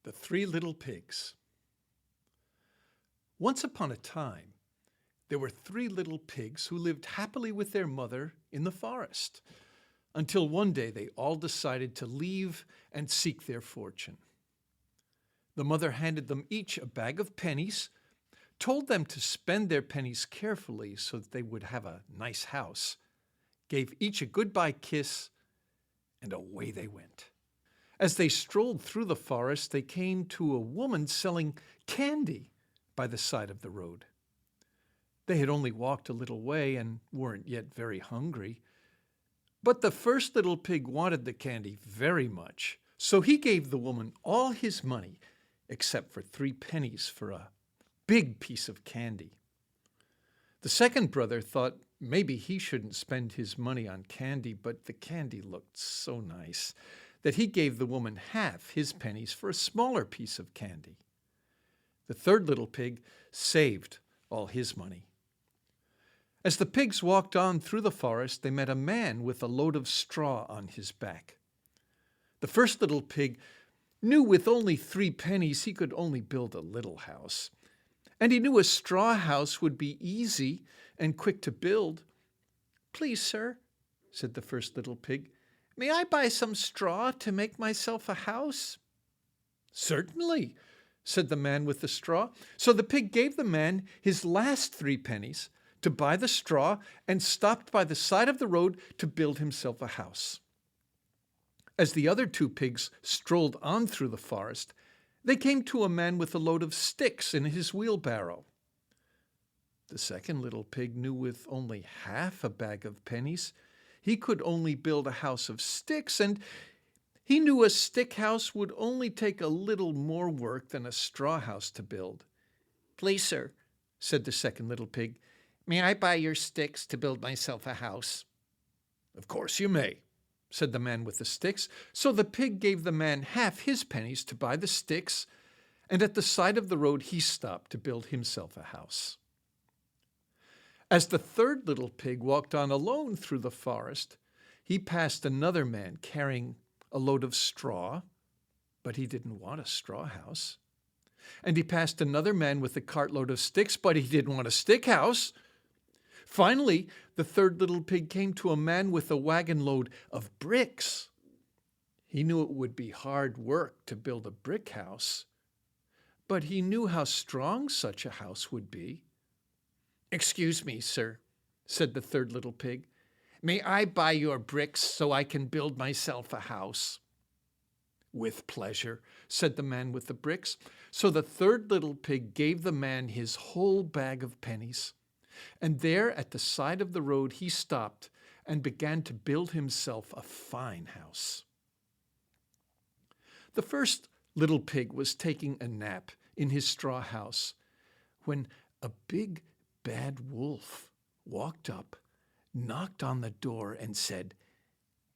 The Three Little Pigs. Once upon a time, there were three little pigs who lived happily with their mother in the forest, until one day they all decided to leave and seek their fortune. The mother handed them each a bag of pennies, told them to spend their pennies carefully so that they would have a nice house, gave each a goodbye kiss, and away they went. As they strolled through the forest, they came to a woman selling candy by the side of the road. They had only walked a little way and weren't yet very hungry. But the first little pig wanted the candy very much, so he gave the woman all his money, except for 3 pennies for a big piece of candy. The second brother thought maybe he shouldn't spend his money on candy, but the candy looked so nice that he gave the woman half his pennies for a smaller piece of candy. The third little pig saved all his money. As the pigs walked on through the forest, they met a man with a load of straw on his back. The first little pig knew with only 3 pennies he could only build a little house. And he knew a straw house would be easy and quick to build. "Please, sir," said the first little pig, "may I buy some straw to make myself a house?" "Certainly," said the man with the straw. So the pig gave the man his last 3 pennies to buy the straw and stopped by the side of the road to build himself a house. As the other 2 pigs strolled on through the forest, they came to a man with a load of sticks in his wheelbarrow. The second little pig knew with only half a bag of pennies he could only build a house of sticks, and he knew a stick house would only take a little more work than a straw house to build. "Please, sir," said the second little pig, "may I buy your sticks to build myself a house?" "Of course you may," said the man with the sticks. So the pig gave the man half his pennies to buy the sticks, and at the side of the road he stopped to build himself a house. As the third little pig walked on alone through the forest, he passed another man carrying a load of straw, but he didn't want a straw house. And he passed another man with a cartload of sticks, but he didn't want a stick house. Finally, the third little pig came to a man with a wagon load of bricks. He knew it would be hard work to build a brick house, but he knew how strong such a house would be. "Excuse me, sir," said the third little pig. "May I buy your bricks so I can build myself a house?" "With pleasure," said the man with the bricks. So the third little pig gave the man his whole bag of pennies. And there at the side of the road he stopped and began to build himself a fine house. The first little pig was taking a nap in his straw house when a big bad wolf walked up, knocked on the door, and said,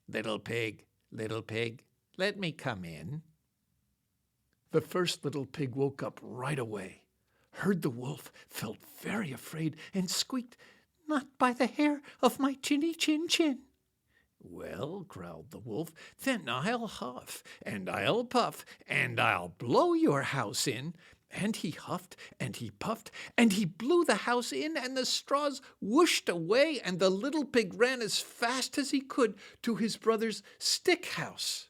little pig, let me come in." The first little pig woke up right away, heard the wolf, felt very afraid, and squeaked, "Not by the hair of my chinny chin chin." "Well," growled the wolf, "then I'll huff, and I'll puff, and I'll blow your house in." And he huffed, and he puffed, and he blew the house in, and the straws whooshed away, and the little pig ran as fast as he could to his brother's stick house.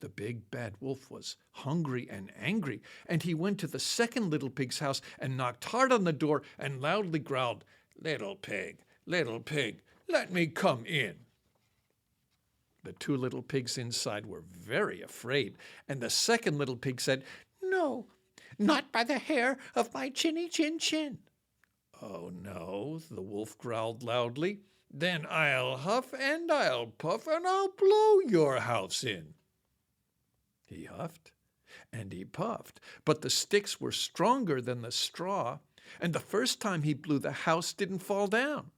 The big bad wolf was hungry and angry, and he went to the second little pig's house and knocked hard on the door and loudly growled, little pig, let me come in." The 2 little pigs inside were very afraid, and the second little pig said, "No, not by the hair of my chinny chin chin." "Oh no," the wolf growled loudly, "then I'll huff and I'll puff and I'll blow your house in." He huffed and he puffed, but the sticks were stronger than the straw, and the first time he blew, the house didn't fall down.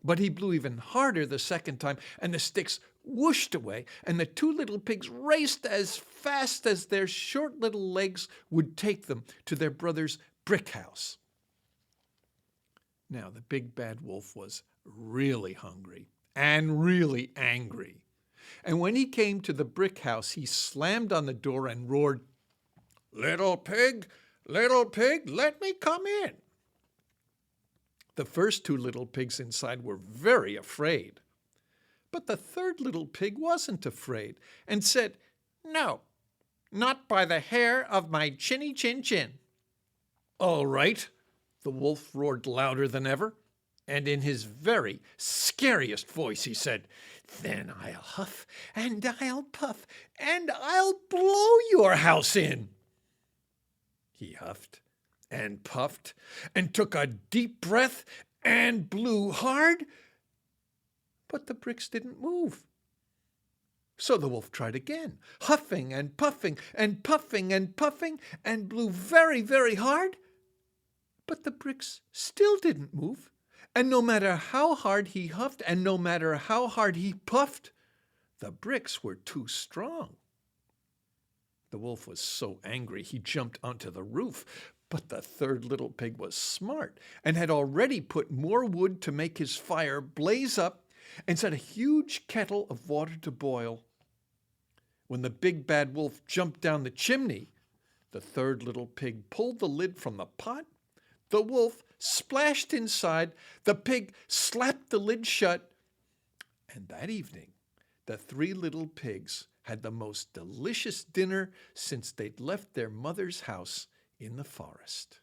But he blew even harder the second time, and the sticks whooshed away, and the 2 little pigs raced as fast as their short little legs would take them to their brother's brick house. Now the big bad wolf was really hungry and really angry. And when he came to the brick house, he slammed on the door and roared, Little pig, let me come in." The first two little pigs inside were very afraid. But the third little pig wasn't afraid and said, "No, not by the hair of my chinny chin chin." "All right," the wolf roared louder than ever, and in his very scariest voice he said, "Then I'll huff and I'll puff and I'll blow your house in." He huffed and puffed and took a deep breath and blew hard, but the bricks didn't move. So the wolf tried again, huffing and puffing and puffing and puffing, and blew very, very hard, but the bricks still didn't move. And no matter how hard he huffed and no matter how hard he puffed, the bricks were too strong. The wolf was so angry he jumped onto the roof, but the third little pig was smart and had already put more wood to make his fire blaze up and set a huge kettle of water to boil. When the big bad wolf jumped down the chimney, the third little pig pulled the lid from the pot, the wolf splashed inside, the pig slapped the lid shut, and that evening the three little pigs had the most delicious dinner since they'd left their mother's house in the forest.